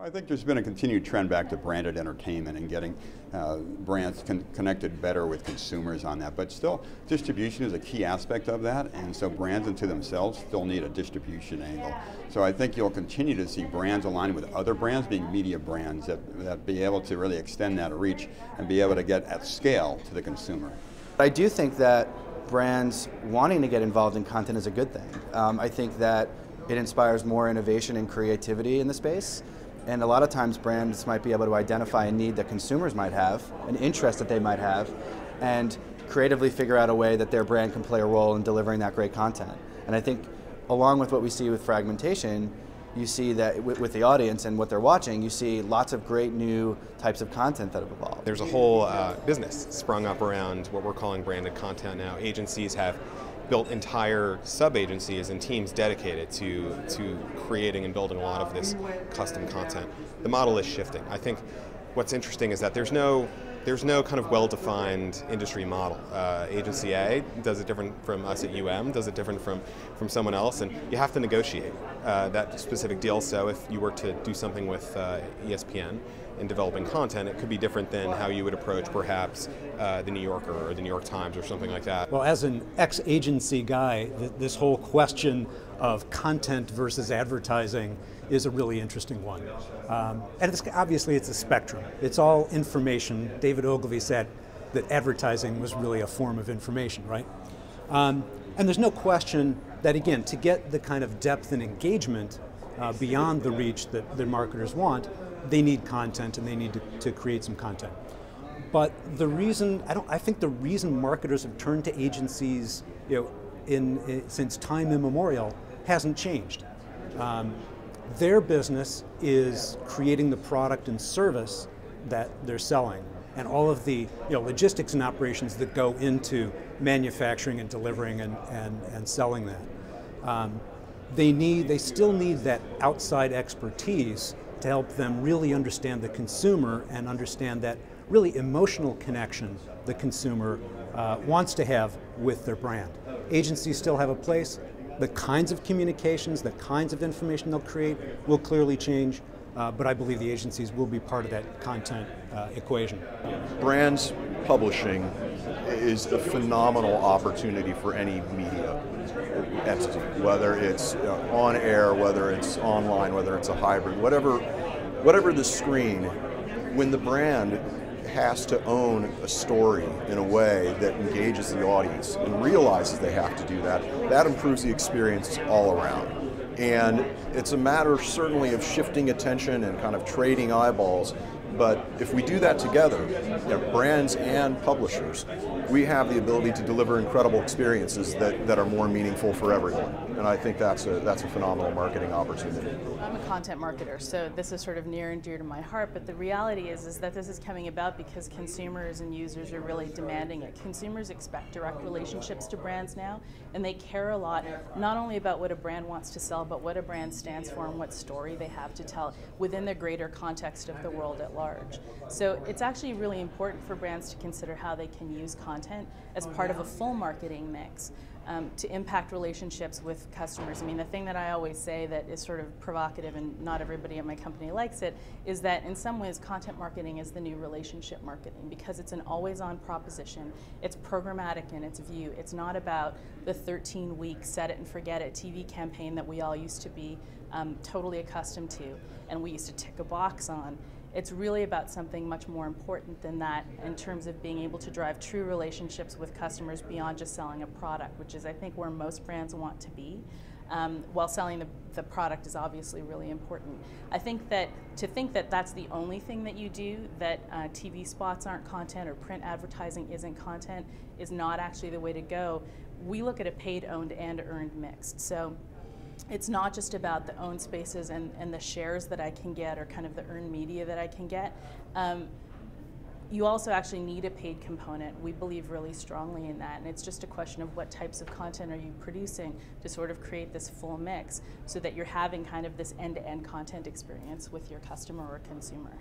I think there's been a continued trend back to branded entertainment and getting brands connected better with consumers on that. But still, distribution is a key aspect of that, and so brands into themselves still need a distribution angle. So I think you'll continue to see brands aligning with other brands, being media brands, that be able to really extend that reach and be able to get at scale to the consumer. I do think that brands wanting to get involved in content is a good thing. I think that it inspires more innovation and creativity in the space. And a lot of times brands might be able to identify a need that consumers might have, an interest that they might have, and creatively figure out a way that their brand can play a role in delivering that great content. And I think along with what we see with fragmentation, you see that with the audience and what they're watching, you see lots of great new types of content that have evolved. There's a whole business sprung up around what we're calling branded content now. Agencies have built entire sub-agencies and teams dedicated to creating and building a lot of this custom content. The model is shifting. I think what's interesting is that there's no kind of well-defined industry model. Agency A does it different from us at UM, does it different from someone else, and you have to negotiate that specific deal. So if you were to do something with ESPN in developing content, it could be different than how you would approach perhaps the New Yorker or the New York Times or something like that. Well, as an ex-agency guy, this whole question of content versus advertising is a really interesting one. And obviously it's a spectrum. It's all information. David Ogilvy said that advertising was really a form of information, right? And there's no question that, again, to get the kind of depth and engagement beyond the reach that the marketers want, they need content and they need to create some content. But the reason, I think the reason marketers have turned to agencies, since time immemorial hasn't changed. Their business is creating the product and service that they're selling, and all of the logistics and operations that go into manufacturing and delivering and selling that. They still need that outside expertise to help them really understand the consumer and understand that really emotional connection the consumer wants to have with their brand. Agencies still have a place. The kinds of communications, the kinds of information they'll create will clearly change, but I believe the agencies will be part of that content equation. Brands publishing is a phenomenal opportunity for any media entity, whether it's on air, whether it's online, whether it's a hybrid, whatever the screen. When the brand has to own a story in a way that engages the audience and realizes they have to do that, that improves the experience all around. And it's a matter certainly of shifting attention and kind of trading eyeballs. But if we do that together, brands and publishers, we have the ability to deliver incredible experiences that are more meaningful for everyone. And I think that's a phenomenal marketing opportunity. I'm a content marketer, so this is sort of near and dear to my heart, but the reality is that this is coming about because consumers and users are really demanding it. Consumers expect direct relationships to brands now, and they care a lot, not only about what a brand wants to sell, but what a brand stands for and what story they have to tell within the greater context of the world at large. So it's actually really important for brands to consider how they can use content as part of a full marketing mix to impact relationships with customers. I mean, the thing that I always say that is sort of provocative, and not everybody at my company likes it, is that in some ways content marketing is the new relationship marketing, because it's an always-on proposition. It's programmatic in its view. It's not about the 13-week set it and forget it TV campaign that we all used to be totally accustomed to and we used to tick a box on. It's really about something much more important than that in terms of being able to drive true relationships with customers beyond just selling a product, which is, I think, where most brands want to be. While selling the product is obviously really important. I think that to think that that's the only thing that you do, that TV spots aren't content or print advertising isn't content, is not actually the way to go. We look at a paid, owned, and earned mix. So it's not just about the owned spaces and the shares that I can get, or kind of the earned media that I can get. You also actually need a paid component. We believe really strongly in that, and it's just a question of what types of content are you producing to sort of create this full mix so that you're having kind of this end-to-end content experience with your customer or consumer.